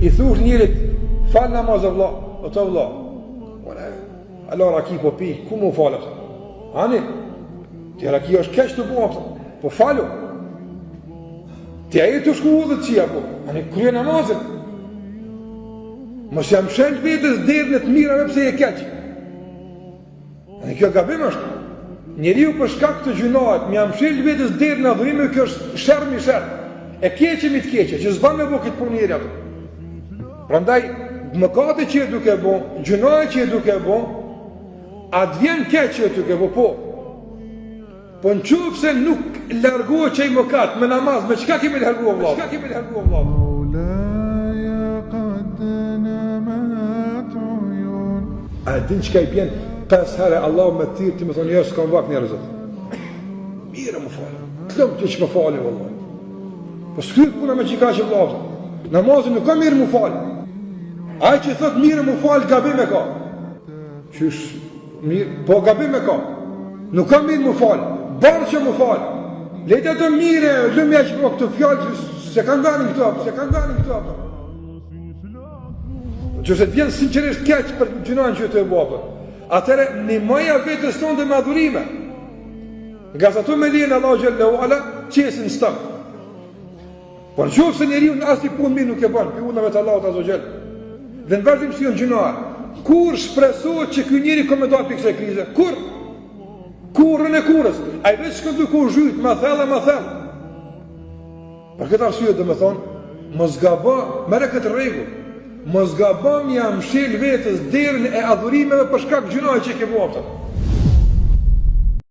I thush njërit, fal namaz o vlla, o të vlla. Allah raki po pi, ku mu falë? Ani, ti raki është keq të bua, po falu. Ti aje të shku udhët qia, po, ani krye namazin. Mos jam shenjë vetës derën e të mirave pse je keq. Ani kjo gabim është. Njeriu për shkak të gjunohet, më jam shenjë vetës derën e adhurimit, kjo është shermi sherr. E keqemi të keqe, që s'ban me bo këtë punë njeri ato. Prandaj, mëkate që e duke bo, gjunohet që e duke bo, atë vjen keq që e duke bo, po. Po në qufë se nuk largohet që i mëkat me namaz, me qka kemi largohet vllaut? Qka kemi largohet vllaut? A din qka i pjen 5 herë Allah me tirë ti me thonë jo s'kam vak njerëzët. Mire më falë, klëm të që më falë vëllaj. Po s'kryt puna me qika që vllaut. Namazin nuk ka mirë më falë. Ai që thot mirë më falë gabim e ka. Qysh mirë, po gabim e ka. Nuk ka mirë më falë. Barë që më falë. Lejtë ato mire, lëmja që po këtë fjallë, se kanë danin këto, se kanë danin këto. Që se të vjenë sinqerisht keq për gjunojnë që të e bopë. Atere, një maja vetës tonë dhe madhurime. Nga sa tu me lijen Allah Gjallahu Ala, qesin së tëmë. Por qofë se njeri unë asë i punë mirë nuk e banë, për unëve të Allahut Azza Gjell. Dhe në vazhdim si unë gjunojnë, kur shpresohet që këj njeri ka me dalë për kësaj krize? Kur? Kurën e kurës, a i veç shkëndu kur zhujt, ma thellë. Për këtë arsye dhe me thonë, më zgaba, mere këtë regull, më zgaba më jam shil vetës derën e adhurimeve për shkak gjunoj që ke bo apëta.